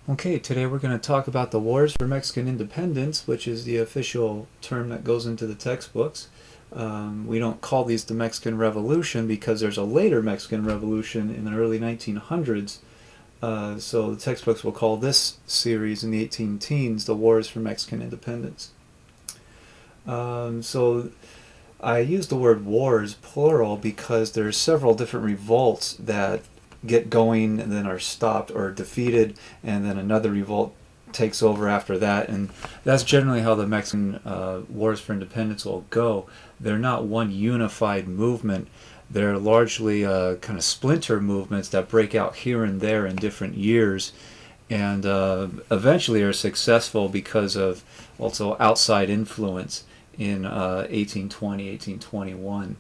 Okay, today we're going to talk about the Wars for Mexican Independence, which is the official term that goes into the textbooks. We don't call these the Mexican Revolution because there's a later Mexican Revolution in the early 1900s. So the textbooks will call this series in the 18 teens the Wars for Mexican Independence. So I use the word wars plural because there's several different revolts that get going and then are stopped or defeated, and then another revolt takes over after that, and that's generally how the Mexican wars for independence will go. They're not one unified movement. They're largely kind of splinter movements that break out here and there in different years, and eventually are successful because of also outside influence in 1820, 1821.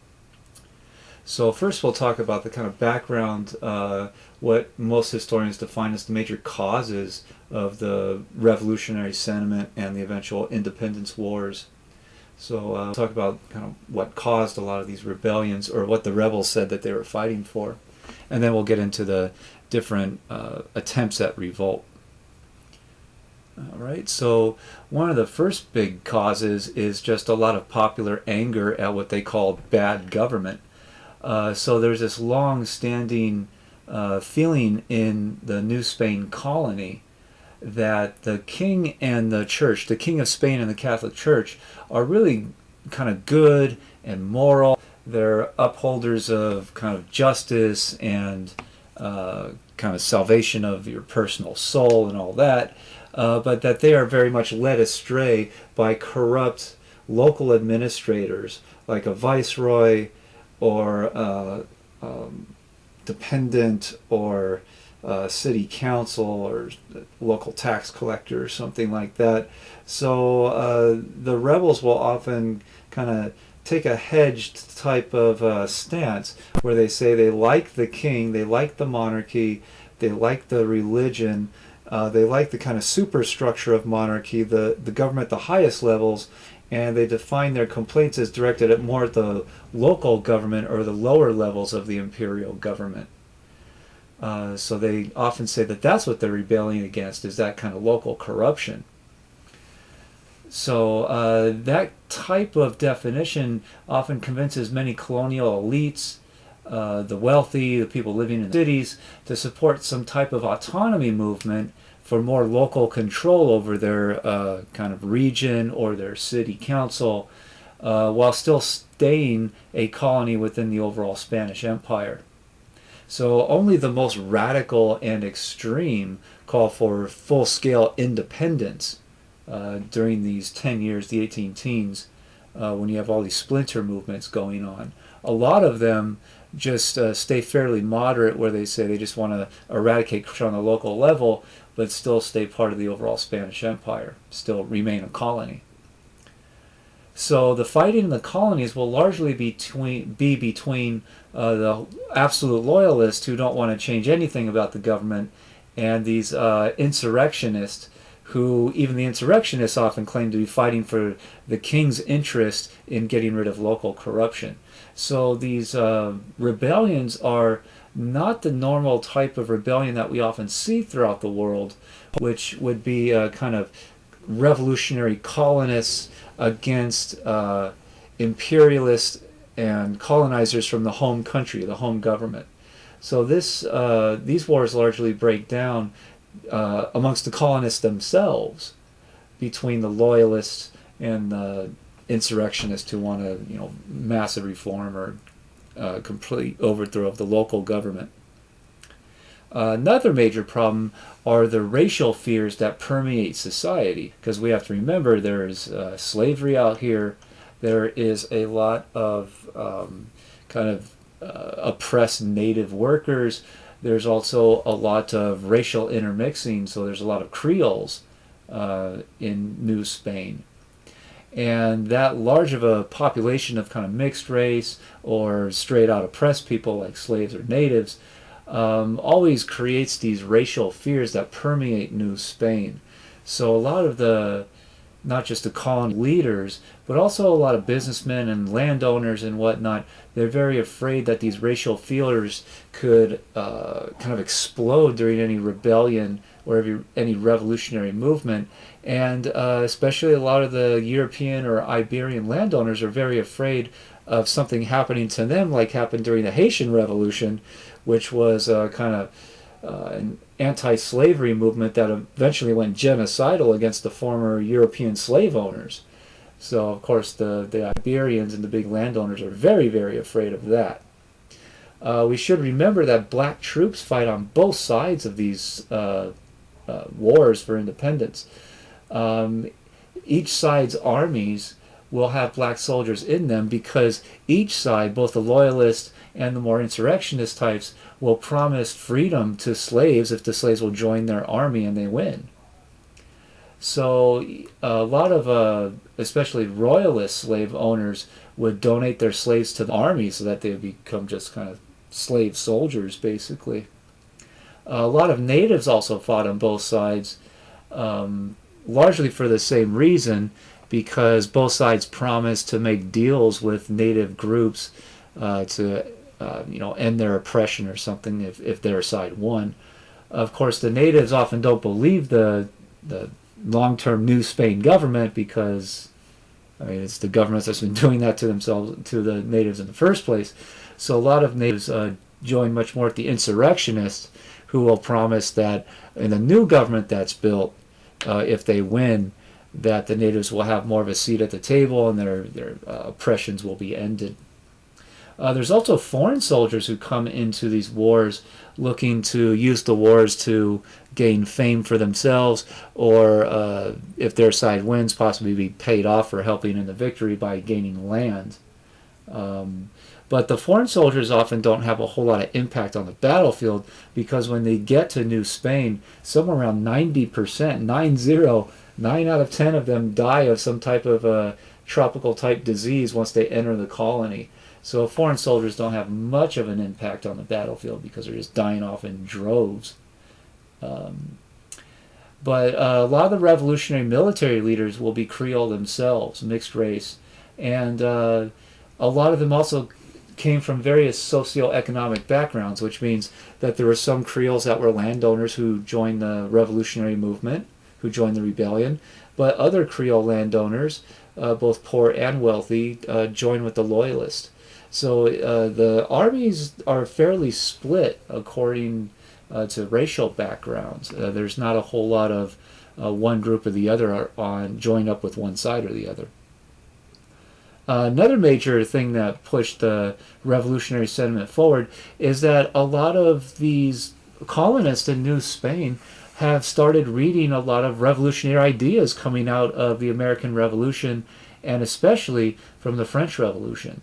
So first we'll talk about the kind of background, what most historians define as the major causes of the revolutionary sentiment and the eventual independence wars. So we'll talk about kind of what caused a lot of these rebellions, or what the rebels said that they were fighting for. And then we'll get into the different attempts at revolt. All right, so one of the first big causes is just a lot of popular anger at what they call bad government. So there's this long-standing feeling in the New Spain colony that the king and the church, the king of Spain and the Catholic Church, are really kind of good and moral. They're upholders of kind of justice and kind of salvation of your personal soul and all that, but that they are very much led astray by corrupt local administrators like a viceroy, or dependent, or city council, or local tax collector, or something like that. So the rebels will often kind of take a hedged type of stance where they say they like the king, they like the monarchy, they like the religion, they like the kind of superstructure of monarchy, the government at the highest levels, and they define their complaints as directed at more at the local government or the lower levels of the imperial government. So they often say that that's what they're rebelling against, is that kind of local corruption. So that type of definition often convinces many colonial elites, the wealthy, the people living in cities, to support some type of autonomy movement for more local control over their kind of region or their city council, while still staying a colony within the overall Spanish Empire. So only the most radical and extreme call for full-scale independence during these 10 years, the 18 teens, when you have all these splinter movements going on. A lot of them just stay fairly moderate, where they say they just want to eradicate corruption on the local level, but still stay part of the overall Spanish Empire, still remain a colony. So the fighting in the colonies will largely be between the absolute loyalists who don't want to change anything about the government, and these insurrectionists, who even the insurrectionists often claim to be fighting for the king's interest in getting rid of local corruption. So these rebellions are not the normal type of rebellion that we often see throughout the world, which would be kind of revolutionary colonists against imperialists and colonizers from the home country, the home government. So these wars largely break down amongst the colonists themselves, between the loyalists and the insurrectionists who want to, massive reform or complete overthrow of the local government. Another major problem are the racial fears that permeate society, because we have to remember there is slavery out here. There is a lot of kind of oppressed native workers. There's also a lot of racial intermixing, so there's a lot of Creoles in New Spain. And that large of a population of kind of mixed race or straight out oppressed people like slaves or natives always creates these racial fears that permeate New Spain. So a lot of the, not just the colony leaders, but also a lot of businessmen and landowners and whatnot, they're very afraid that these racial feelers could kind of explode during any rebellion or any revolutionary movement. And especially a lot of the European or Iberian landowners are very afraid of something happening to them, like happened during the Haitian Revolution, which was kind of an anti-slavery movement that eventually went genocidal against the former European slave owners. So, of course, the Iberians and the big landowners are very, very afraid of that. We should remember that black troops fight on both sides of these wars for independence. Each side's armies will have black soldiers in them because each side, both the loyalist and the more insurrectionist types, will promise freedom to slaves if the slaves will join their army and they win. So a lot of, especially royalist slave owners, would donate their slaves to the army so that they would become just kind of slave soldiers, basically. A lot of natives also fought on both sides, largely for the same reason, because both sides promised to make deals with native groups to end their oppression or something if their side won. Of course, the natives often don't believe the long-term New Spain government because, it's the government that's been doing that to themselves, to the natives in the first place. So a lot of natives join much more with the insurrectionists, who will promise that in the new government that's built, if they win, that the natives will have more of a seat at the table and their oppressions will be ended. There's also foreign soldiers who come into these wars looking to use the wars to gain fame for themselves, or if their side wins, possibly be paid off for helping in the victory by gaining land. But the foreign soldiers often don't have a whole lot of impact on the battlefield, because when they get to New Spain, somewhere around 90%, 9 out of 10 of them die of some type of tropical type disease once they enter the colony. So foreign soldiers don't have much of an impact on the battlefield because they're just dying off in droves. But a lot of the revolutionary military leaders will be Creole themselves, mixed race. And a lot of them also came from various socioeconomic backgrounds, which means that there were some Creoles that were landowners who joined the revolutionary movement, who joined the rebellion, but other Creole landowners, both poor and wealthy, joined with the loyalists. So the armies are fairly split according to racial backgrounds. There's not a whole lot of one group or the other on join up with one side or the other. Another major thing that pushed the revolutionary sentiment forward is that a lot of these colonists in New Spain have started reading a lot of revolutionary ideas coming out of the American Revolution, and especially from the French Revolution.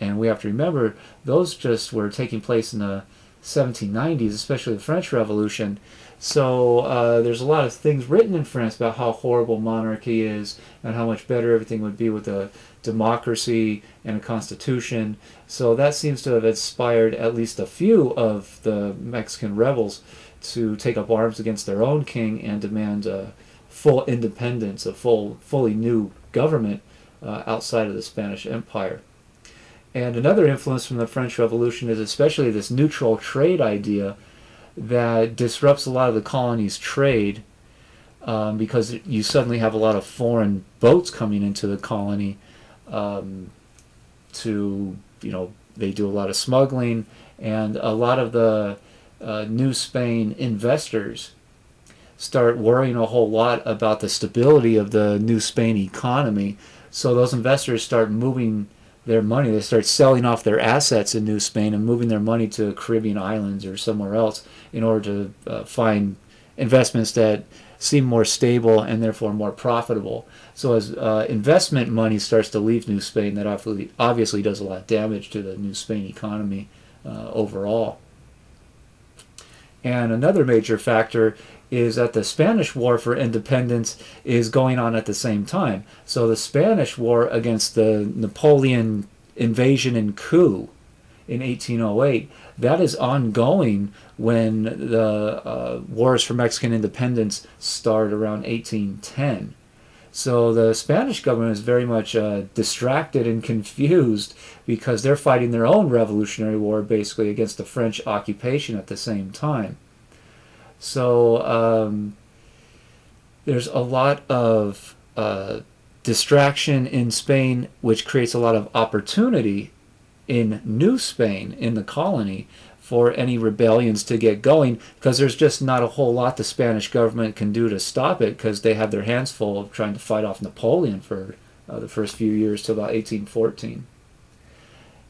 And we have to remember, those just were taking place in the 1790s, especially the French Revolution. So there's a lot of things written in France about how horrible monarchy is and how much better everything would be with a democracy and a constitution. So that seems to have inspired at least a few of the Mexican rebels to take up arms against their own king and demand full independence, a fully new government outside of the Spanish Empire. And another influence from the French Revolution is especially this neutral trade idea that disrupts a lot of the colonies' trade, because you suddenly have a lot of foreign boats coming into the colony they do a lot of smuggling, and a lot of the New Spain investors start worrying a whole lot about the stability of the New Spain economy. So those investors start moving their money. They start selling off their assets in New Spain and moving their money to Caribbean islands or somewhere else in order to find investments that seem more stable and therefore more profitable. So as investment money starts to leave New Spain, that obviously does a lot of damage to the New Spain economy overall. And another major factor is that the Spanish War for Independence is going on at the same time. So the Spanish War against the Napoleon invasion and coup in 1808, that is ongoing when the wars for Mexican independence start around 1810. So the Spanish government is very much distracted and confused because they're fighting their own revolutionary war basically against the French occupation at the same time. So there's a lot of distraction in Spain, which creates a lot of opportunity in New Spain, in the colony, for any rebellions to get going, because there's just not a whole lot the Spanish government can do to stop it, because they have their hands full of trying to fight off Napoleon for the first few years till about 1814.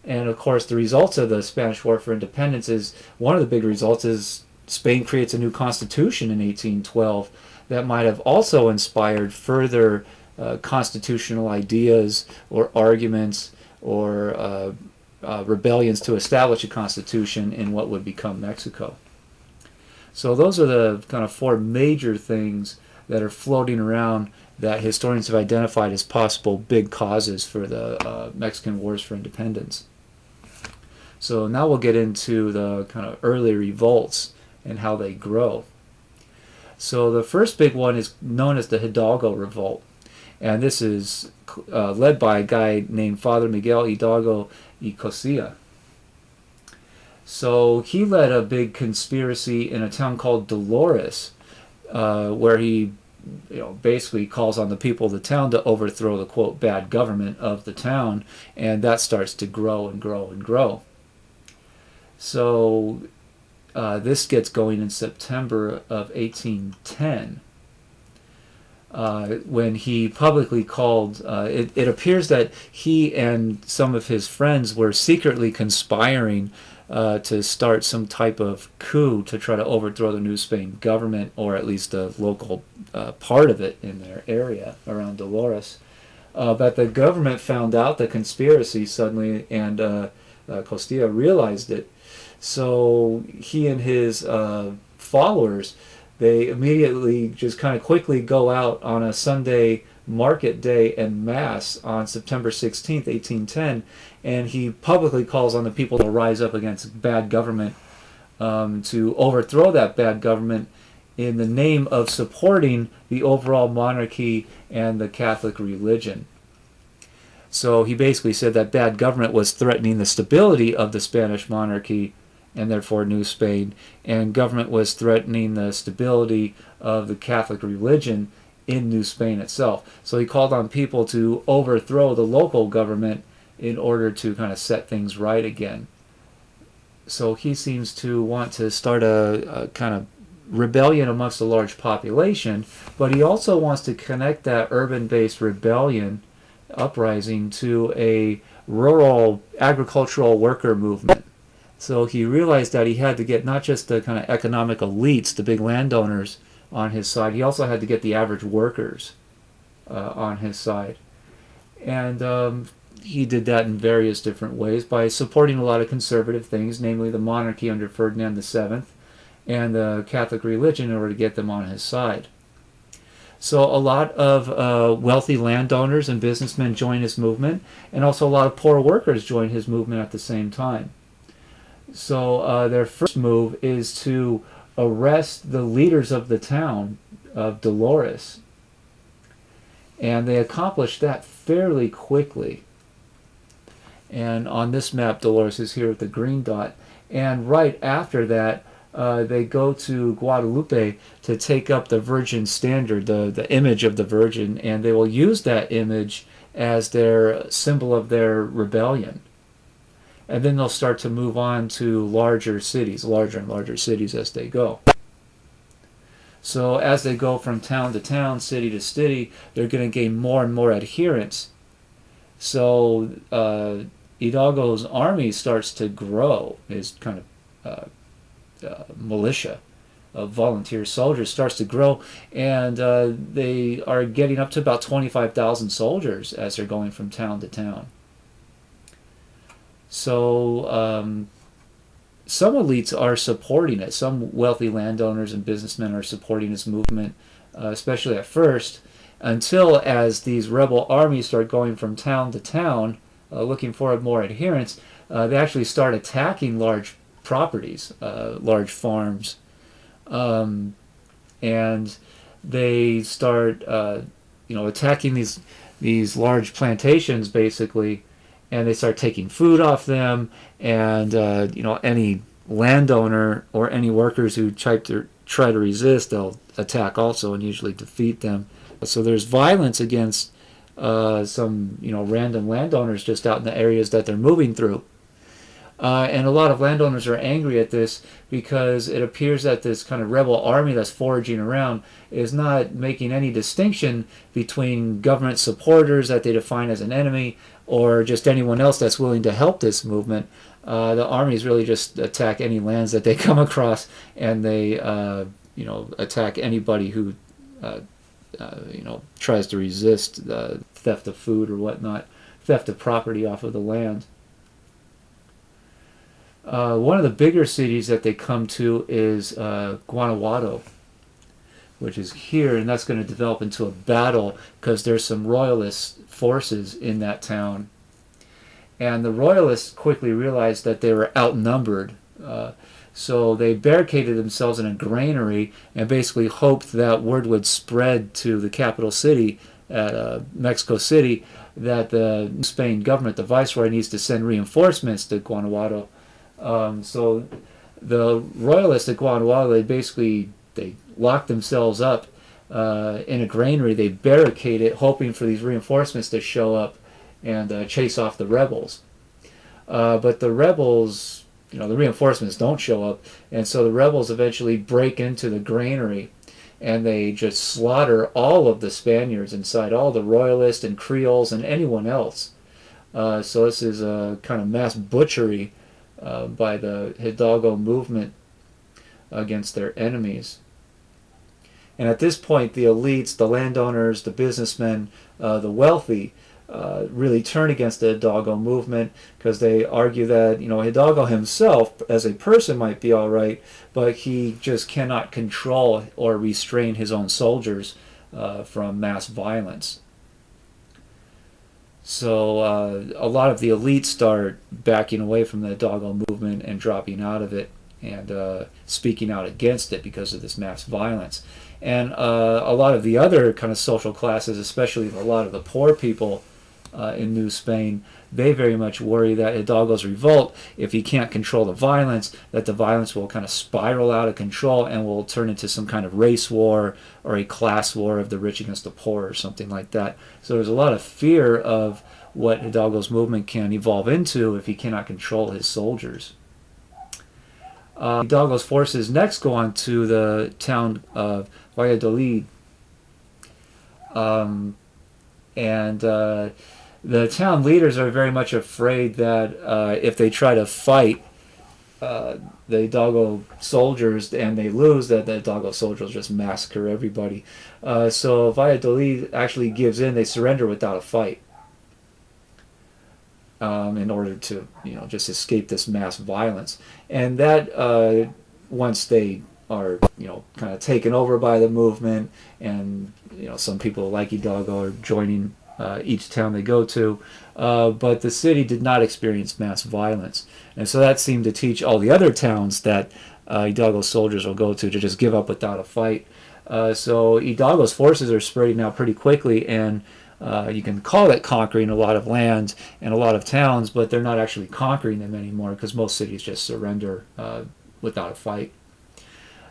And of course, the results of the Spanish War for Independence is one of the big results is Spain creates a new constitution in 1812 that might have also inspired further constitutional ideas or arguments or rebellions to establish a constitution in what would become Mexico. So those are the kind of four major things that are floating around that historians have identified as possible big causes for the Mexican Wars for Independence. So now we'll get into the kind of early revolts and how they grow. So the first big one is known as the Hidalgo Revolt. And this is led by a guy named Father Miguel Hidalgo y Cosilla. So he led a big conspiracy in a town called Dolores, where he basically calls on the people of the town to overthrow the, quote, bad government of the town, and that starts to grow and grow and grow. So this gets going in September of 1810. When he publicly called, it appears that he and some of his friends were secretly conspiring to start some type of coup to try to overthrow the New Spain government, or at least a local part of it in their area around Dolores. But the government found out the conspiracy suddenly, and Costilla realized it. So he and his followers, they immediately just kind of quickly go out on a Sunday market day en masse on September 16th, 1810, and he publicly calls on the people to rise up against bad government, to overthrow that bad government in the name of supporting the overall monarchy and the Catholic religion. So he basically said that bad government was threatening the stability of the Spanish monarchy and therefore New Spain, and government was threatening the stability of the Catholic religion in New Spain itself. So he called on people to overthrow the local government in order to kind of set things right again. So he seems to want to start a kind of rebellion amongst a large population, but he also wants to connect that urban-based rebellion uprising to a rural agricultural worker movement. So he realized that he had to get not just the kind of economic elites, the big landowners, on his side. He also had to get the average workers on his side. And he did that in various different ways by supporting a lot of conservative things, namely the monarchy under Ferdinand VII and the Catholic religion, in order to get them on his side. So a lot of wealthy landowners and businessmen joined his movement, and also a lot of poor workers joined his movement at the same time. So their first move is to arrest the leaders of the town of Dolores. And they accomplished that fairly quickly. And on this map, Dolores is here with the green dot. And right after that, they go to Guadalupe to take up the Virgin standard, the image of the Virgin, and they will use that image as their symbol of their rebellion. And then they'll start to move on to larger cities, larger and larger cities as they go. So as they go from town to town, city to city, they're going to gain more and more adherents. So Hidalgo's army starts to grow. His kind of militia of volunteer soldiers starts to grow, and they are getting up to about 25,000 soldiers as they're going from town to town. So some elites are supporting it. Some wealthy landowners and businessmen are supporting this movement, especially at first, until as these rebel armies start going from town to town, looking for more adherents, they actually start attacking large properties, large farms, and they start, attacking these large plantations, basically. And they start taking food off them, and any landowner or any workers who try to resist, they'll attack also and usually defeat them. So there's violence against some random landowners just out in the areas that they're moving through. And a lot of landowners are angry at this because it appears that this kind of rebel army that's foraging around is not making any distinction between government supporters that they define as an enemy or just anyone else that's willing to help this movement. The armies really just attack any lands that they come across, and they attack anybody who tries to resist theft of food or whatnot, theft of property off of the land. One of the bigger cities that they come to is Guanajuato, which is here, and that's going to develop into a battle because there's some royalist forces in that town. And the royalists quickly realized that they were outnumbered, so they barricaded themselves in a granary and basically hoped that word would spread to the capital city, Mexico City, that the Spain government, the viceroy, needs to send reinforcements to Guanajuato. So the royalists at Guanajuato, they locked themselves up in a granary. They barricade it, hoping for these reinforcements to show up and chase off the rebels. But the rebels, the reinforcements don't show up, and so the rebels eventually break into the granary, and they just slaughter all of the Spaniards inside, all the royalists and Creoles and anyone else. So this is a kind of mass butchery by the Hidalgo movement against their enemies. And at this point, the elites, the landowners, the businessmen, the wealthy, really turn against the Hidalgo movement because they argue that Hidalgo himself as a person might be all right, but he just cannot control or restrain his own soldiers from mass violence. So a lot of the elites start backing away from the Hidalgo movement and dropping out of it and speaking out against it because of this mass violence. And a lot of the other kind of social classes, especially a lot of the poor people in New Spain, they very much worry that Hidalgo's revolt, if he can't control the violence, that the violence will kind of spiral out of control and will turn into some kind of race war or a class war of the rich against the poor or something like that. So there's a lot of fear of what Hidalgo's movement can evolve into if he cannot control his soldiers. Hidalgo's forces next go on to the town of Valladolid. The town leaders are very much afraid that if they try to fight the Hidalgo soldiers and they lose, that the Hidalgo soldiers just massacre everybody. So Valladolid actually gives in; they surrender without a fight in order to just escape this mass violence. And that once they are kind of taken over by the movement, and some people like Hidalgo are joining each town they go to, but the city did not experience mass violence, and so that seemed to teach all the other towns that Hidalgo soldiers will go to just give up without a fight. So Hidalgo's forces are spreading out pretty quickly, and you can call it conquering a lot of land and a lot of towns, but they're not actually conquering them anymore because most cities just surrender without a fight.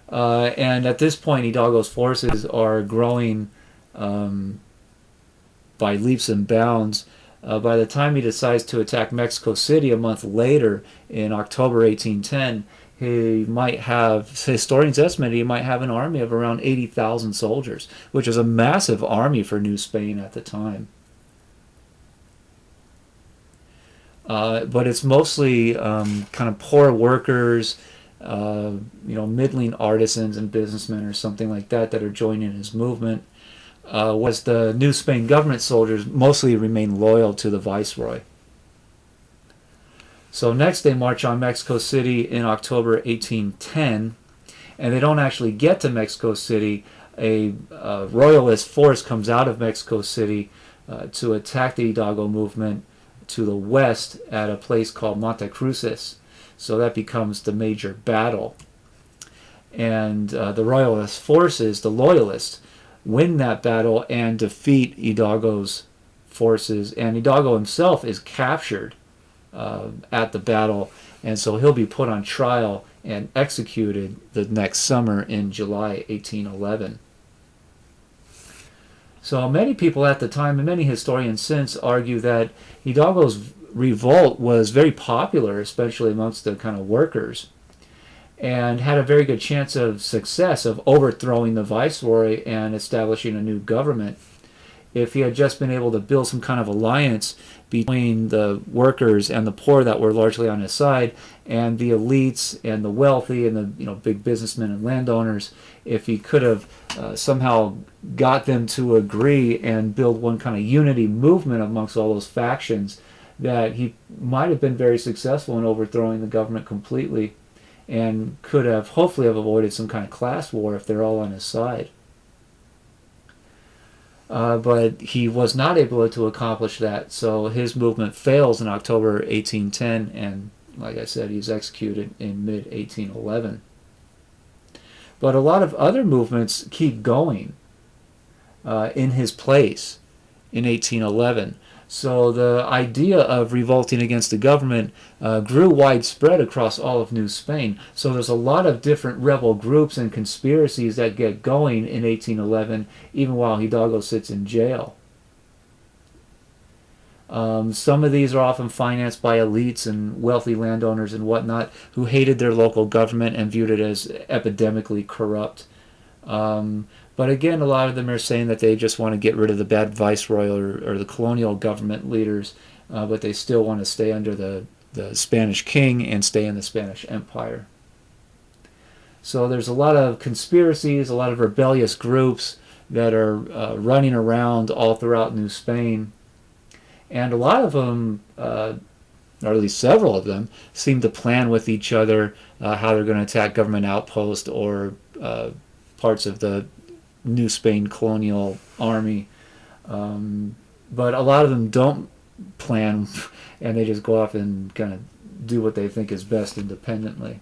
And at this point, Hidalgo's forces are growing by leaps and bounds. By the time he decides to attack Mexico City a month later, in October 1810, he might have, historians estimate, he might have an army of around 80,000 soldiers, which is a massive army for New Spain at the time. But it's mostly kind of poor workers, middling artisans and businessmen or something like that are joining his movement. Was the New Spain government soldiers mostly remain loyal to the viceroy. So next they march on Mexico City in October 1810, and they don't actually get to Mexico City. A royalist force comes out of Mexico City to attack the Hidalgo movement to the west at a place called Montecruces. So that becomes the major battle. And the royalist forces, the loyalists, win that battle and defeat Hidalgo's forces. And Hidalgo himself is captured at the battle, and so he'll be put on trial and executed the next summer in July 1811. So many people at the time, and many historians since, argue that Hidalgo's revolt was very popular, especially amongst the kind of workers, and had a very good chance of success of overthrowing the viceroy and establishing a new government if he had just been able to build some kind of alliance between the workers and the poor that were largely on his side, and the elites and the wealthy and the big businessmen and landowners. If he could have somehow got them to agree and build one kind of unity movement amongst all those factions, that he might have been very successful in overthrowing the government completely, and could have hopefully have avoided some kind of class war if they're all on his side. But he was not able to accomplish that, so his movement fails in October 1810, and like I said, he's executed in mid-1811. But a lot of other movements keep going in his place in 1811. So the idea of revolting against the government grew widespread across all of New Spain. So there's a lot of different rebel groups and conspiracies that get going in 1811, even while Hidalgo sits in jail. Some of these are often financed by elites and wealthy landowners and whatnot who hated their local government and viewed it as epidemically corrupt. But again, a lot of them are saying that they just want to get rid of the bad viceroy or the colonial government leaders, but they still want to stay under the Spanish king and stay in the Spanish Empire. So there's a lot of conspiracies, a lot of rebellious groups that are running around all throughout New Spain. And a lot of them, or at least several of them, seem to plan with each other how they're going to attack government outposts or parts of the New Spain colonial army. But a lot of them don't plan, and they just go off and kind of do what they think is best independently.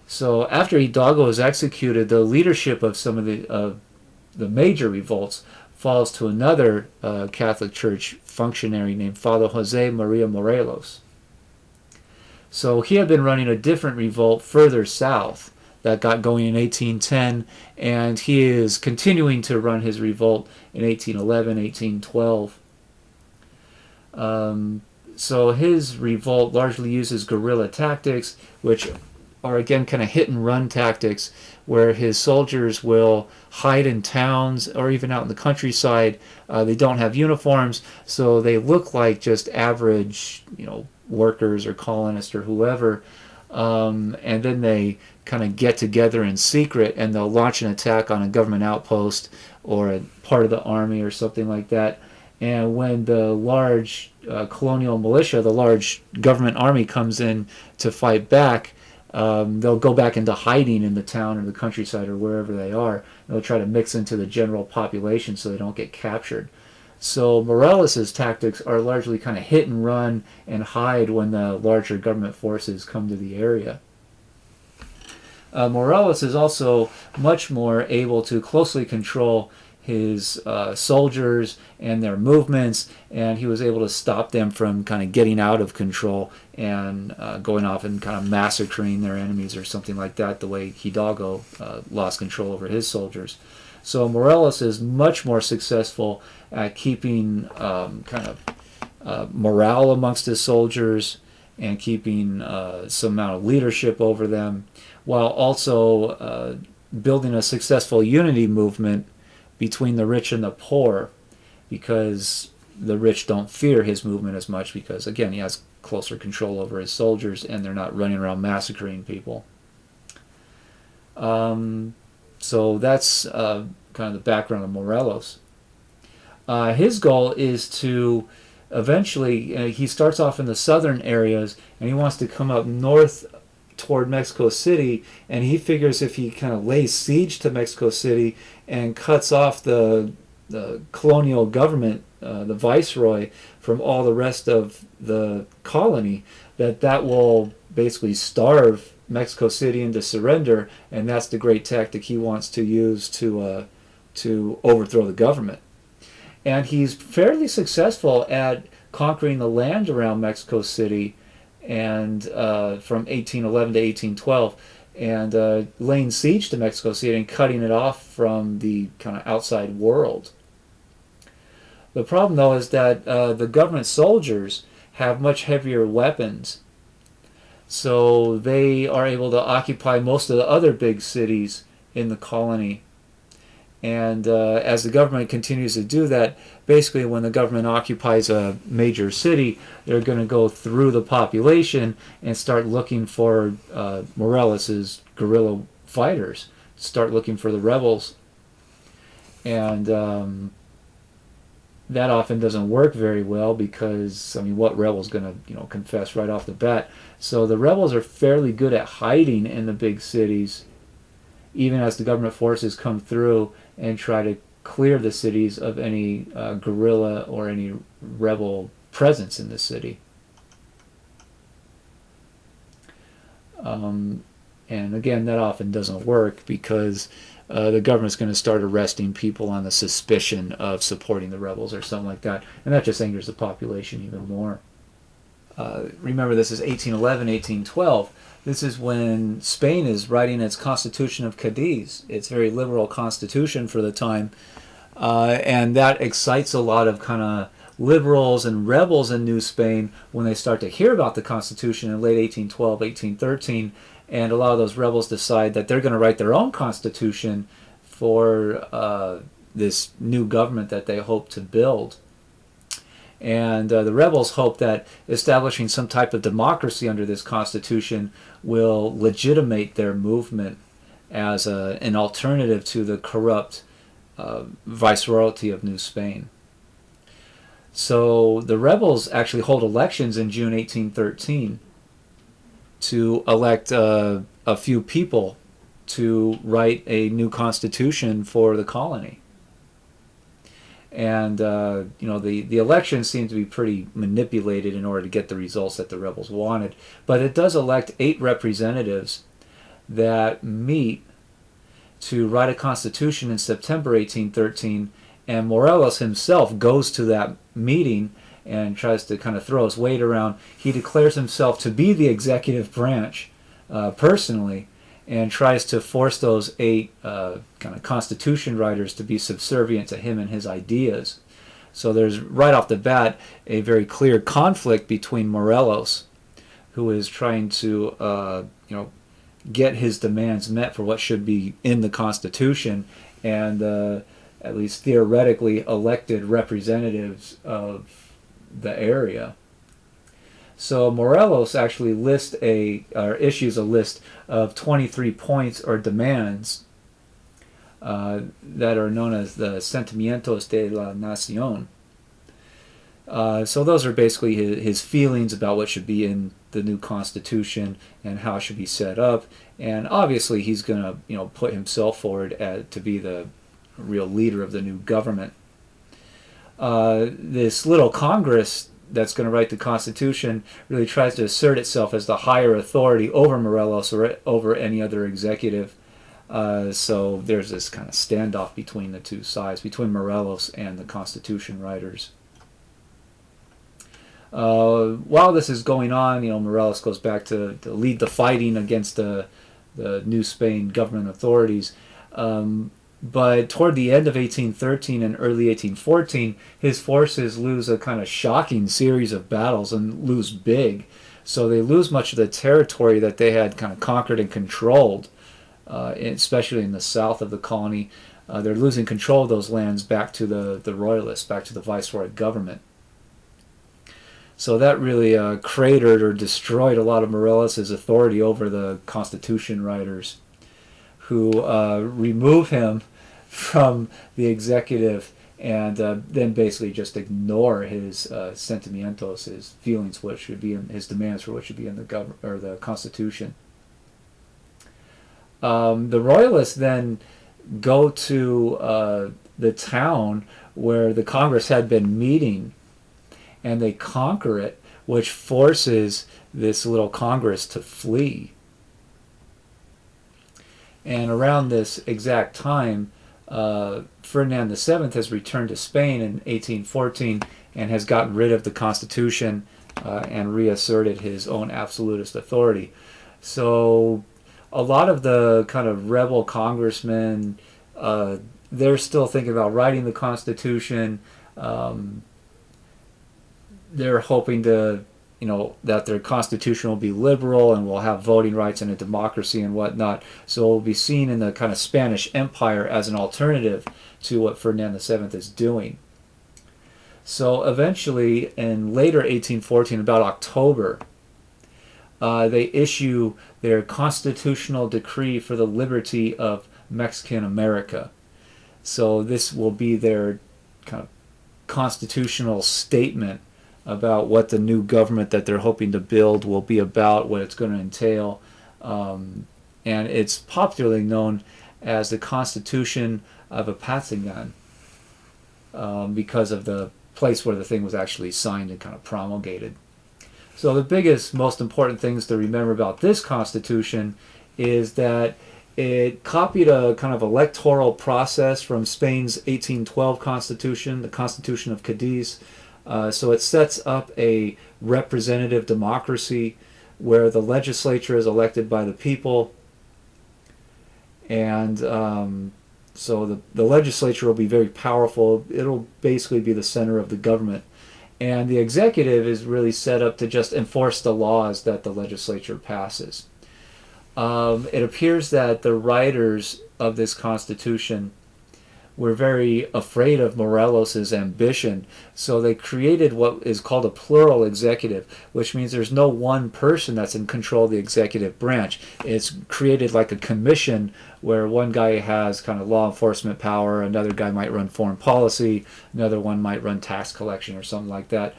So after Hidalgo is executed, the leadership of some of the major revolts falls to another Catholic Church functionary named Father Jose Maria Morelos. So he had been running a different revolt further south that got going in 1810, and he is continuing to run his revolt in 1811, 1812. So his revolt largely uses guerrilla tactics, which are again kind of hit and run tactics, where his soldiers will hide in towns or even out in the countryside. They don't have uniforms, so they look like just average, workers or colonists or whoever. And then they kind of get together in secret and they'll launch an attack on a government outpost or a part of the army or something like that. And when the large colonial militia, the large government army comes in to fight back, they'll go back into hiding in the town or the countryside or wherever they are. They'll try to mix into the general population so they don't get captured. So Morelos' tactics are largely kind of hit and run and hide when the larger government forces come to the area. Morelos is also much more able to closely control his soldiers and their movements, and he was able to stop them from kind of getting out of control and going off and kind of massacring their enemies or something like that, the way Hidalgo lost control over his soldiers. So Morelos is much more successful at keeping morale amongst his soldiers and keeping some amount of leadership over them, while also building a successful unity movement between the rich and the poor, because the rich don't fear his movement as much because, again, he has closer control over his soldiers and they're not running around massacring people. So that's kind of the background of Morelos. His goal is to eventually, he starts off in the southern areas and he wants to come up north toward Mexico City, and he figures if he kind of lays siege to Mexico City and cuts off the colonial government, the viceroy, from all the rest of the colony, that will basically starve Mexico City into surrender, and that's the great tactic he wants to use to overthrow the government. And he's fairly successful at conquering the land around Mexico City and from 1811 to 1812, and laying siege to Mexico City and cutting it off from the kind of outside world. The problem, though, is that the government soldiers have much heavier weapons, so they are able to occupy most of the other big cities in the colony. And as the government continues to do that, basically when the government occupies a major city, they're going to go through the population and start looking for Morelos's guerrilla fighters, start looking for the rebels. And that often doesn't work very well because, I mean, what rebel's going to, confess right off the bat? So the rebels are fairly good at hiding in the big cities, even as the government forces come through and try to clear the cities of any guerrilla or any rebel presence in the city. And again, that often doesn't work because the government's going to start arresting people on the suspicion of supporting the rebels or something like that. And that just angers the population even more. Remember, this is 1811, 1812. This is when Spain is writing its Constitution of Cadiz, its very liberal constitution for the time. And that excites a lot of kind of liberals and rebels in New Spain when they start to hear about the Constitution in late 1812, 1813. And a lot of those rebels decide that they're going to write their own constitution for this new government that they hope to build. And the rebels hope that establishing some type of democracy under this constitution will legitimate their movement as an alternative to the corrupt viceroyalty of New Spain. So the rebels actually hold elections in June 1813 to elect a few people to write a new constitution for the colony. And the elections seem to be pretty manipulated in order to get the results that the rebels wanted. But it does elect 8 representatives that meet to write a constitution in September 1813, and Morelos himself goes to that meeting and tries to kind of throw his weight around. He declares himself to be the executive branch personally, and tries to force those 8 kind of constitution writers to be subservient to him and his ideas. So there's right off the bat a very clear conflict between Morelos, who is trying to get his demands met for what should be in the Constitution, and at least theoretically elected representatives of the area. So Morelos actually issues a list of 23 points or demands that are known as the Sentimientos de la Nación. So those are basically his feelings about what should be in the new constitution and how it should be set up. And obviously he's going to put himself forward to be the real leader of the new government. This little Congress that's going to write the Constitution really tries to assert itself as the higher authority over Morelos or over any other executive. So there's this kind of standoff between the two sides, between Morelos and the Constitution writers. While this is going on, Morelos goes back to lead the fighting against the New Spain government authorities. But toward the end of 1813 and early 1814, his forces lose a kind of shocking series of battles and lose big. So they lose much of the territory that they had kind of conquered and controlled, especially in the south of the colony. They're losing control of those lands back to the royalists, back to the viceroy government. So that really cratered or destroyed a lot of Morelos' authority over the Constitution writers, who remove him from the executive and then basically just ignore his sentimientos, his feelings, what should be in his demands for what should be in the Constitution. The royalists then go to the town where the Congress had been meeting, and they conquer it, which forces this little Congress to flee. And around this exact time, Ferdinand VII has returned to Spain in 1814 and has gotten rid of the Constitution and reasserted his own absolutist authority. So a lot of the kind of rebel congressmen, they're still thinking about writing the Constitution. Um, they're hoping to, that their Constitution will be liberal and will have voting rights and a democracy and whatnot. So it will be seen in the kind of Spanish Empire as an alternative to what Ferdinand VII is doing. So eventually, in later 1814, about October, they issue their constitutional decree for the liberty of Mexican America. So this will be their kind of constitutional statement about what the new government that they're hoping to build will be about, what it's going to entail. And it's popularly known as the Constitution of Apatzingán, because of the place where the thing was actually signed and kind of promulgated. So the biggest, most important things to remember about this Constitution is that it copied a kind of electoral process from Spain's 1812 Constitution, the Constitution of Cadiz. So it sets up a representative democracy where the legislature is elected by the people, and so the legislature will be very powerful. It'll basically be the center of the government. And the executive is really set up to just enforce the laws that the legislature passes. It appears that the writers of this Constitution were very afraid of Morelos' ambition, so they created what is called a plural executive, which means there's no one person that's in control of the executive branch. It's created like a commission where one guy has kind of law enforcement power, another guy might run foreign policy, another one might run tax collection or something like that.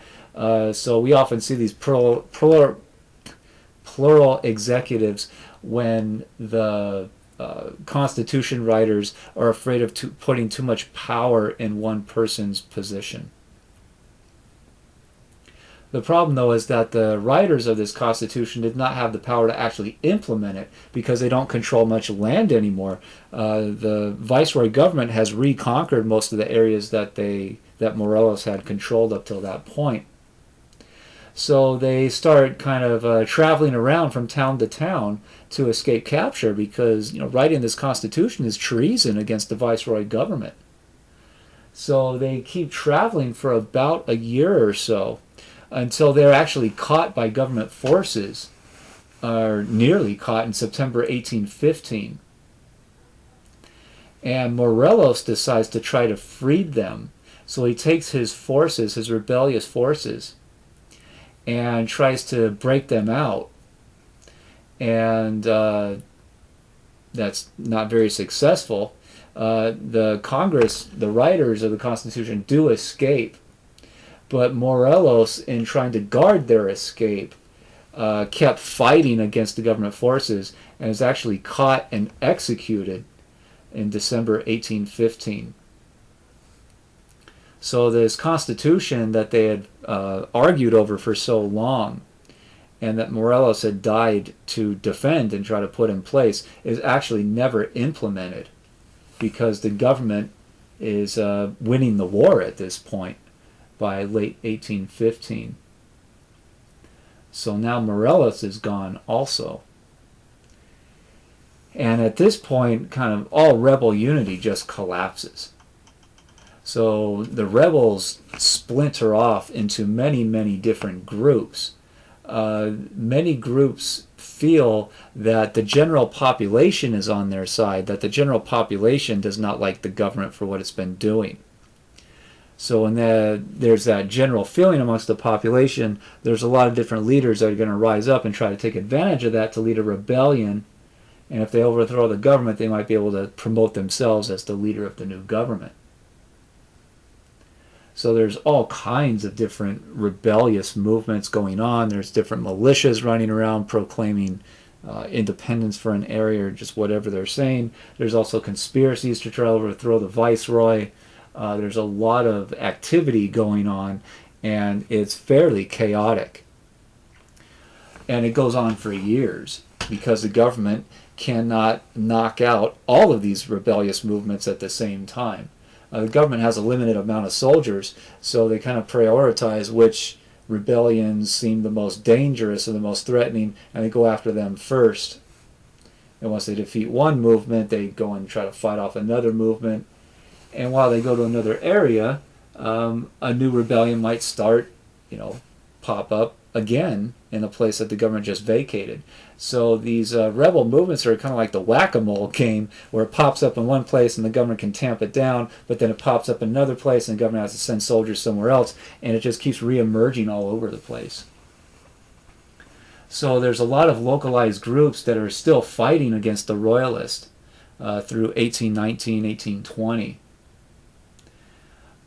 So we often see these plural executives when the Constitution writers are afraid of putting too much power in one person's position. The problem, though, is that the writers of this Constitution did not have the power to actually implement it because they don't control much land anymore. The Viceroy government has reconquered most of the areas that Morelos had controlled up till that point. So they start kind of traveling around from town to town to escape capture because writing this Constitution is treason against the Viceroy government. So they keep traveling for about a year or so until they're actually caught by government forces, or nearly caught, in September 1815. And Morelos decides to try to free them. So he takes his forces, his rebellious forces, and tries to break them out. And that's not very successful. The Congress, the writers of the Constitution, do escape. But Morelos, in trying to guard their escape, kept fighting against the government forces and is actually caught and executed in December 1815. So this Constitution that they had argued over for so long and that Morelos had died to defend and try to put in place is actually never implemented because the government is winning the war at this point by late 1815. So now Morelos is gone also. And at this point, kind of all rebel unity just collapses. So the rebels splinter off into many, many different groups. Many groups feel that the general population is on their side, that the general population does not like the government for what it's been doing. So when there's that general feeling amongst the population, there's a lot of different leaders that are going to rise up and try to take advantage of that to lead a rebellion. And if they overthrow the government, they might be able to promote themselves as the leader of the new government. So there's all kinds of different rebellious movements going on. There's different militias running around proclaiming independence for an area or just whatever they're saying. There's also conspiracies to try to overthrow the viceroy. There's a lot of activity going on, and it's fairly chaotic. And it goes on for years because the government cannot knock out all of these rebellious movements at the same time. The government has a limited amount of soldiers, so they kind of prioritize which rebellions seem the most dangerous and the most threatening, and they go after them first. And once they defeat one movement, they go and try to fight off another movement. And while they go to another area, a new rebellion might start, pop up again in a place that the government just vacated. So these rebel movements are kind of like the whack-a-mole game, where it pops up in one place and the government can tamp it down, but then it pops up in another place and the government has to send soldiers somewhere else, and it just keeps re-emerging all over the place. So there's a lot of localized groups that are still fighting against the Royalists through 1819, 1820.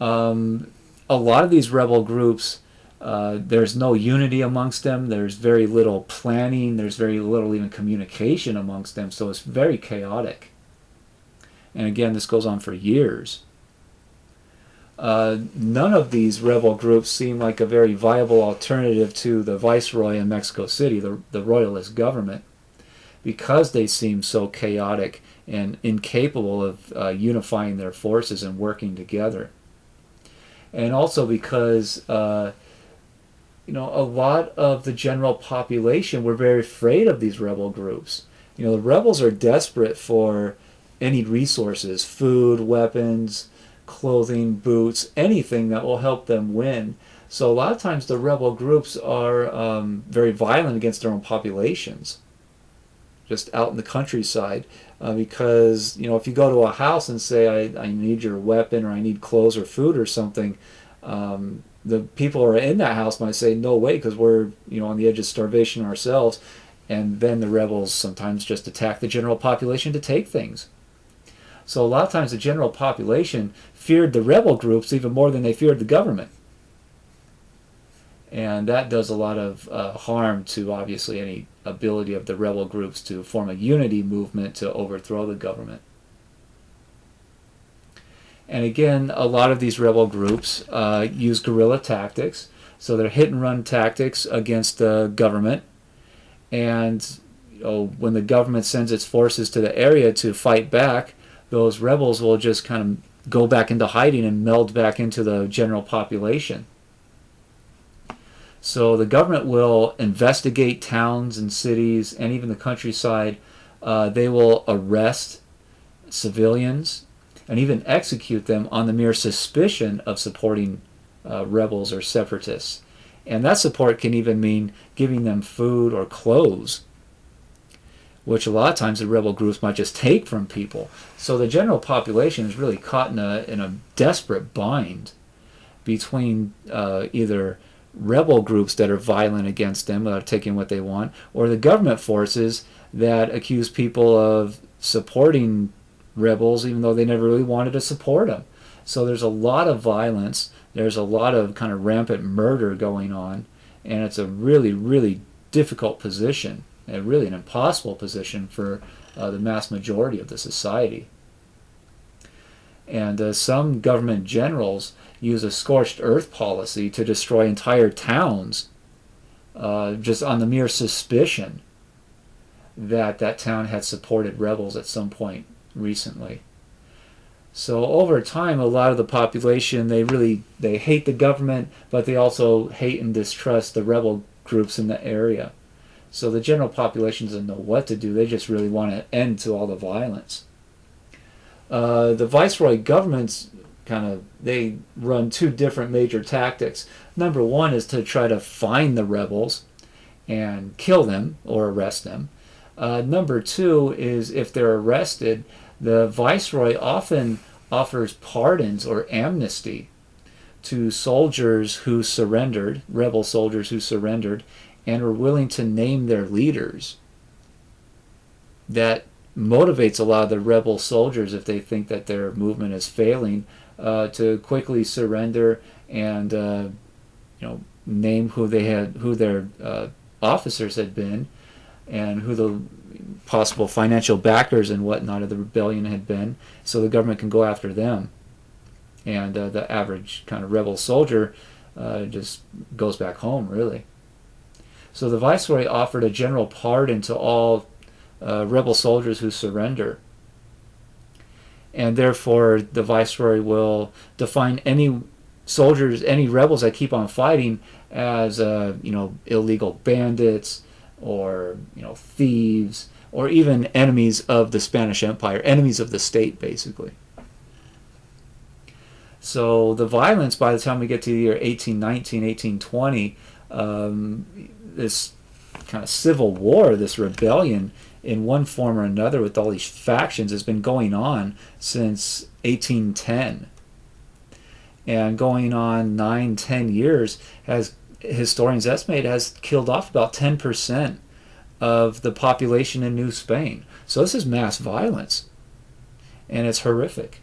A lot of these rebel groups, there's no unity amongst them. There's very little planning. There's very little even communication amongst them. So it's very chaotic. And again, this goes on for years. None of these rebel groups seem like a very viable alternative to the viceroy in Mexico City, the royalist government, because they seem so chaotic and incapable of unifying their forces and working together. And also because a lot of the general population were very afraid of these rebel groups. The rebels are desperate for any resources, food, weapons, clothing, boots, anything that will help them win. So a lot of times the rebel groups are very violent against their own populations, just out in the countryside, because if you go to a house and say, I need your weapon, or I need clothes or food or something, the people who are in that house might say, no way, because we're on the edge of starvation ourselves. And then the rebels sometimes just attack the general population to take things. So a lot of times the general population feared the rebel groups even more than they feared the government. And that does a lot of harm to, obviously, any ability of the rebel groups to form a unity movement to overthrow the government. And again, a lot of these rebel groups use guerrilla tactics. So they're hit-and-run tactics against the government. And when the government sends its forces to the area to fight back, those rebels will just kind of go back into hiding and meld back into the general population. So the government will investigate towns and cities and even the countryside. They will arrest civilians and even execute them on the mere suspicion of supporting rebels or separatists. And that support can even mean giving them food or clothes, which a lot of times the rebel groups might just take from people. So the general population is really caught in a desperate bind between either rebel groups that are violent against them, taking what they want, or the government forces that accuse people of supporting rebels even though they never really wanted to support them. So there's a lot of violence. There's a lot of kind of rampant murder going on, and it's a really, really difficult position, and really an impossible position for the mass majority of the society. And some government generals use a scorched earth policy to destroy entire towns just on the mere suspicion that that town had supported rebels at some point recently. So over time, a lot of the population, they hate the government, but they also hate and distrust the rebel groups in the area. So the general population doesn't know what to do. They just really want an end to all the violence. The viceroy governments they run two different major tactics. Number one is to try to find the rebels and kill them or arrest them. Number two is, if they're arrested, the viceroy often offers pardons or amnesty to soldiers who surrendered, rebel soldiers who surrendered, and were willing to name their leaders. That motivates a lot of the rebel soldiers, if they think that their movement is failing, to quickly surrender and name who their officers had been, and who the possible financial backers and whatnot of the rebellion had been, so the government can go after them. And the average kind of rebel soldier just goes back home, really. So the viceroy offered a general pardon to all rebel soldiers who surrender. And therefore, the viceroy will define any soldiers, any rebels that keep on fighting, as illegal bandits, or thieves, or even enemies of the Spanish Empire, enemies of the state, basically. So the violence, by the time we get to the year 1819, 1820, this kind of civil war, this rebellion in one form or another with all these factions, has been going on since 1810. And going on 9-10 years, has, historians estimate, has killed off about 10% of the population in New Spain. So this is mass violence, and it's horrific.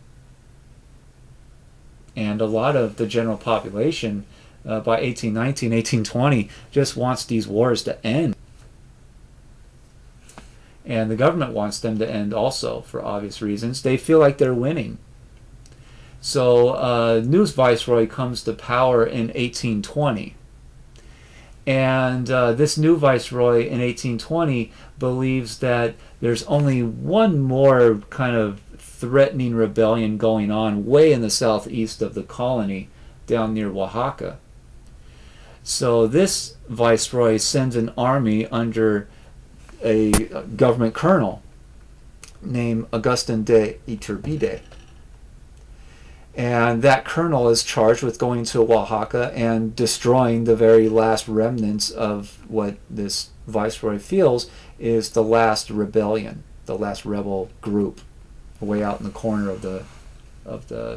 And a lot of the general population by 1819, 1820 just wants these wars to end. And the government wants them to end also, for obvious reasons. They feel like they're winning. So new viceroy comes to power in 1820. And this new viceroy in 1820 believes that there's only one more kind of threatening rebellion going on way in the southeast of the colony, down near Oaxaca. So this viceroy sends an army under a government colonel named Agustin de Iturbide. And that colonel is charged with going to Oaxaca and destroying the very last remnants of what this viceroy feels is the last rebellion, the last rebel group, way out in the corner of the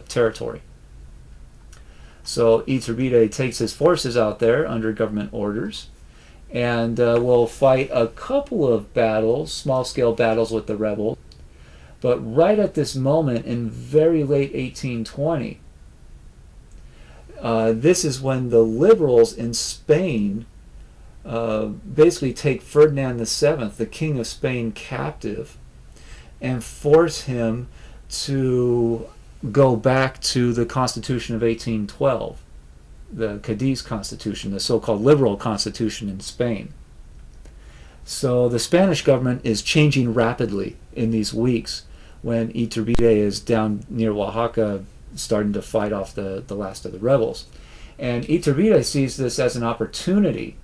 territory. So Iturbide takes his forces out there under government orders, and will fight a couple of battles, small-scale battles with the rebels. But right at this moment, in very late 1820, this is when the liberals in Spain basically take Ferdinand VII, the King of Spain, captive, and force him to go back to the Constitution of 1812, the Cadiz Constitution, the so-called liberal constitution in Spain. So the Spanish government is changing rapidly in these weeks when Iturbide is down near Oaxaca starting to fight off the last of the rebels. And Iturbide sees this as an opportunity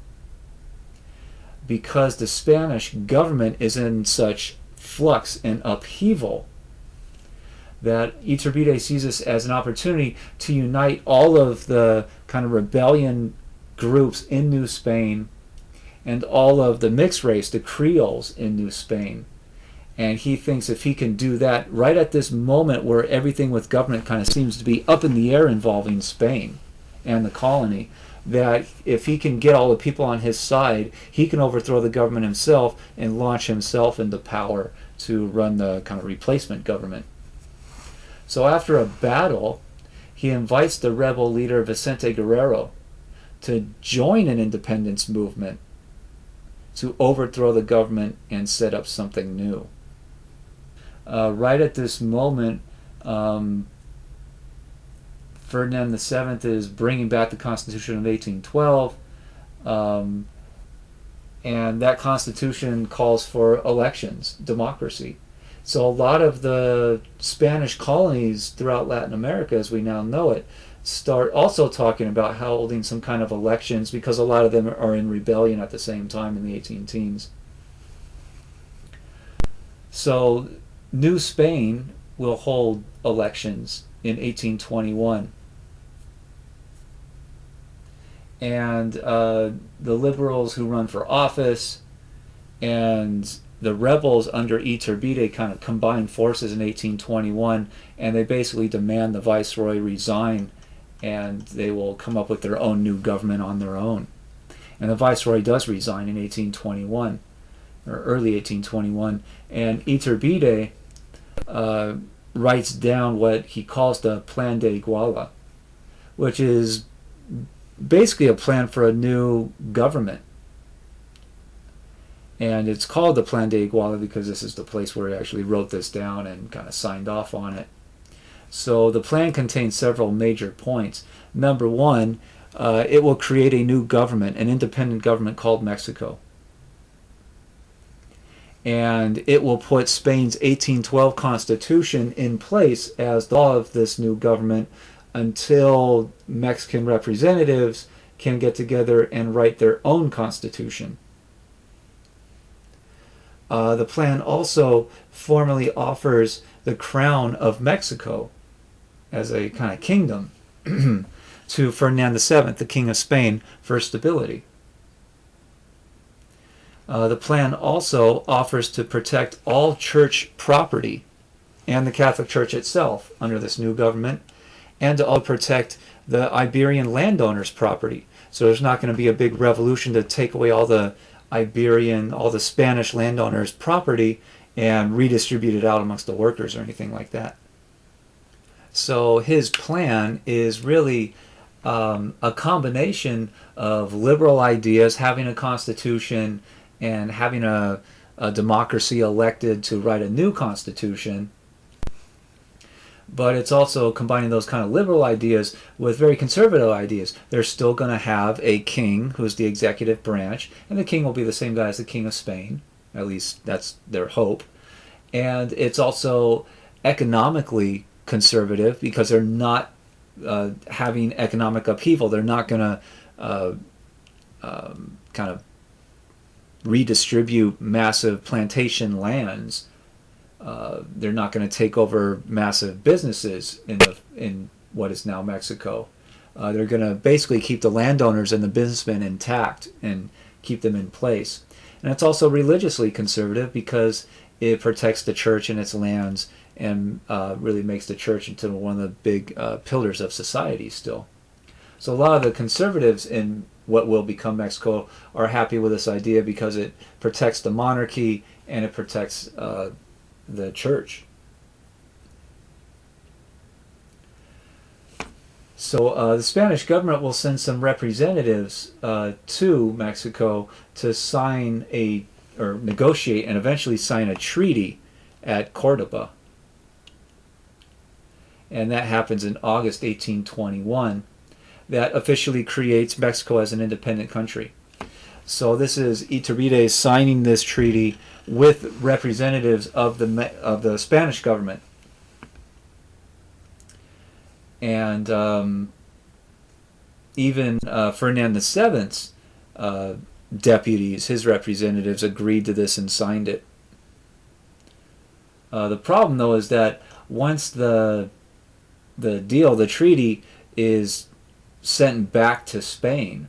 because the Spanish government is in such flux and upheaval that Iturbide sees this as an opportunity to unite all of the kind of rebellion groups in New Spain and all of the mixed race, the Creoles in New Spain. And he thinks if he can do that right at this moment where everything with government kind of seems to be up in the air involving Spain and the colony, that if he can get all the people on his side, he can overthrow the government himself and launch himself into power to run the kind of replacement government. So after a battle, he invites the rebel leader Vicente Guerrero to join an independence movement to overthrow the government and set up something new. Right at this moment, Ferdinand VII is bringing back the Constitution of 1812, and that Constitution calls for elections, democracy. So a lot of the Spanish colonies throughout Latin America, as we now know it, start also talking about holding some kind of elections because a lot of them are in rebellion at the same time in the 18 teens. So New Spain will hold elections in 1821. And the liberals who run for office and the rebels under Iturbide kind of combine forces in 1821, and they basically demand the viceroy resign, and they will come up with their own new government on their own. And the viceroy does resign in 1821, or early 1821, and Iturbide writes down what he calls the Plan de Iguala, which is basically a plan for a new government. And it's called the Plan de Iguala because this is the place where he actually wrote this down and kind of signed off on it. So the plan contains several major points. Number one, it will create a new government, an independent government called Mexico. And it will put Spain's 1812 constitution in place as the law of this new government until Mexican representatives can get together and write their own constitution. The plan also formally offers the crown of Mexico as a kind of kingdom to Ferdinand VII, the King of Spain, for stability. The plan also offers to protect all church property and the Catholic Church itself under this new government, and to all protect the Iberian landowners' property. So there's not going to be a big revolution to take away all the Spanish landowners' property and redistribute it out amongst the workers or anything like that. So his plan is really a combination of liberal ideas, having a constitution and having a democracy elected to write a new constitution. But it's also combining those kind of liberal ideas with very conservative ideas. They're still going to have a king who's the executive branch, and the king will be the same guy as the King of Spain. At least that's their hope. And it's also economically conservative because they're not having economic upheaval. They're not going to kind of redistribute massive plantation lands. They're not going to take over massive businesses in what is now Mexico. They're going to basically keep the landowners and the businessmen intact and keep them in place. And it's also religiously conservative because it protects the church and its lands and really makes the church into one of the big pillars of society still. So a lot of the conservatives in what will become Mexico are happy with this idea because it protects the monarchy and it protects the church. So the Spanish government will send some representatives to Mexico to sign or negotiate and eventually sign a treaty at Cordoba. And that happens in August 1821. That officially creates Mexico as an independent country. So this is Iturbide signing this treaty with representatives of the Spanish government. And even Ferdinand VII's deputies, his representatives, agreed to this and signed it. The problem, though, is that once the treaty is sent back to Spain,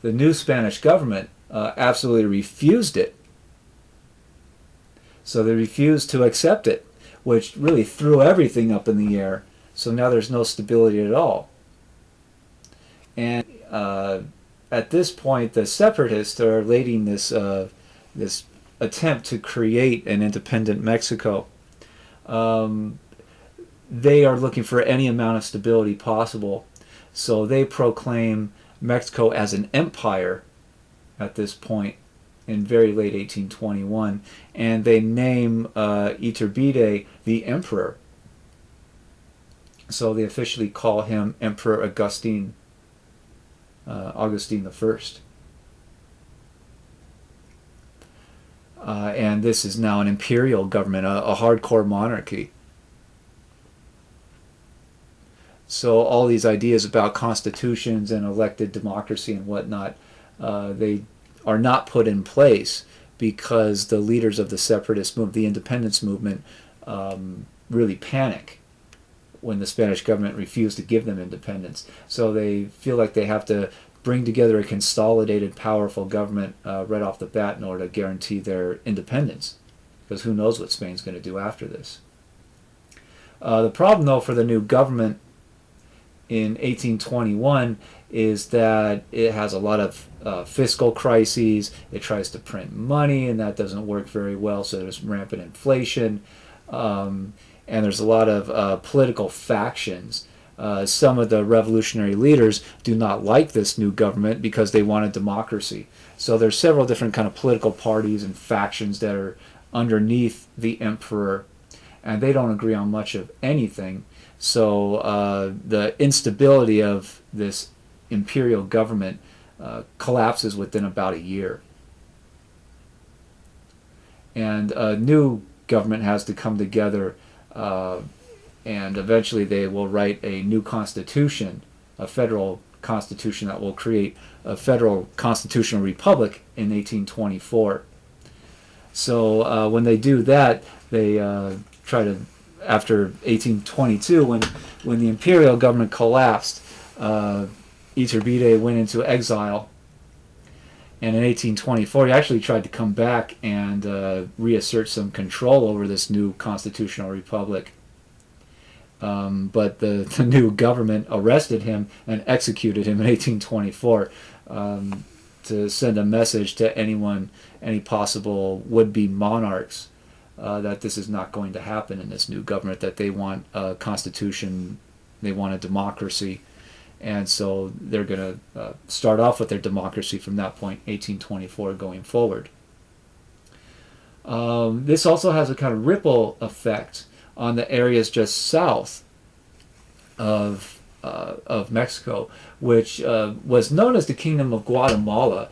the new Spanish government absolutely refused it. So they refused to accept it, which really threw everything up in the air. So now there's no stability at all. And at this point, the separatists are leading this attempt to create an independent Mexico. They are looking for any amount of stability possible. So they proclaim Mexico as an empire at this point in very late 1821, and they name Iturbide the emperor. So they officially call him Emperor Augustine I. And this is now an imperial government, a hardcore monarchy. So all these ideas about constitutions and elected democracy and whatnot, they are not put in place because the leaders of the separatist movement, the independence movement, really panic when the Spanish government refused to give them independence. So they feel like they have to bring together a consolidated, powerful government right off the bat in order to guarantee their independence, because who knows what Spain's going to do after this. The problem, though, for the new government in 1821 is that it has a lot of fiscal crises. It tries to print money, and that doesn't work very well, so there's rampant inflation. And there's a lot of political factions. Some of the revolutionary leaders do not like this new government because they want a democracy. So there's several different kind of political parties and factions that are underneath the emperor, and they don't agree on much of anything. So the instability of this imperial government collapses within about a year. And a new government has to come together and eventually they will write a new constitution, a federal constitution that will create a federal constitutional republic in 1824. So when they do that, they try to, after 1822, when the imperial government collapsed, Iturbide went into exile, and in 1824 he actually tried to come back and reassert some control over this new constitutional republic. But the new government arrested him and executed him in 1824 to send a message to any possible would-be monarchs that this is not going to happen in this new government, that they want a constitution, they want a democracy, and so they're going to start off with their democracy from that point, 1824 going forward. This also has a kind of ripple effect on the areas just south of Mexico, which was known as the Kingdom of Guatemala,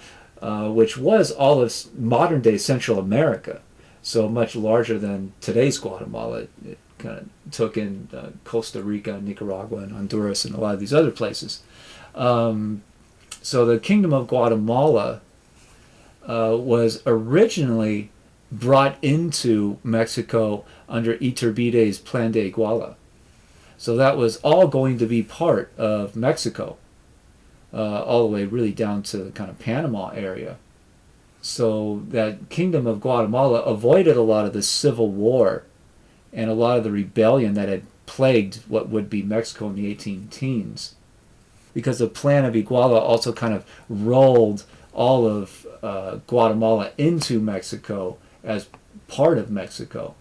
which was all of modern-day Central America, so much larger than today's Guatemala. It kind of took in Costa Rica, Nicaragua, and Honduras, and a lot of these other places. So the Kingdom of Guatemala was originally brought into Mexico under Iturbide's Plan de Iguala. So that was all going to be part of Mexico, all the way really down to the kind of Panama area. So that Kingdom of Guatemala avoided a lot of the civil war and a lot of the rebellion that had plagued what would be Mexico in the 18 teens. Because the Plan of Iguala also kind of rolled all of Guatemala into Mexico as part of Mexico.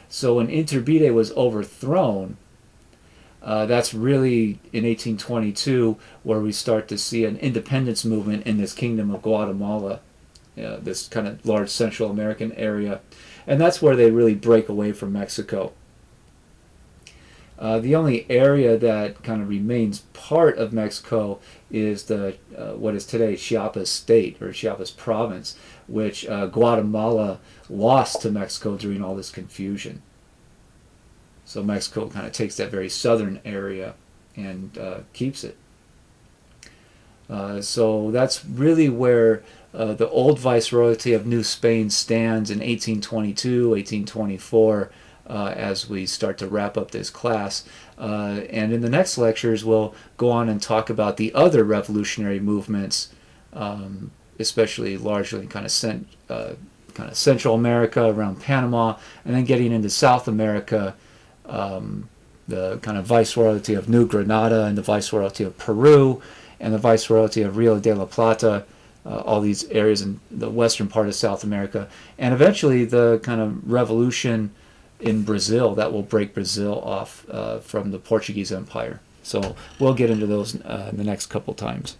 So when Iturbide was overthrown, that's really in 1822 where we start to see an independence movement in this Kingdom of Guatemala, this kind of large Central American area. And that's where they really break away from Mexico. The only area that kind of remains part of Mexico is the what is today Chiapas State, or Chiapas Province, which Guatemala lost to Mexico during all this confusion. So Mexico kind of takes that very southern area and keeps it. So that's really where the old Viceroyalty of New Spain stands in 1822, 1824, as we start to wrap up this class. And in the next lectures, we'll go on and talk about the other revolutionary movements, especially largely kind of Central America around Panama, and then getting into South America, the kind of Viceroyalty of New Granada and the Viceroyalty of Peru and the Viceroyalty of Rio de la Plata, all these areas in the western part of South America, and eventually the kind of revolution in Brazil that will break Brazil off from the Portuguese Empire. So we'll get into those in the next couple times.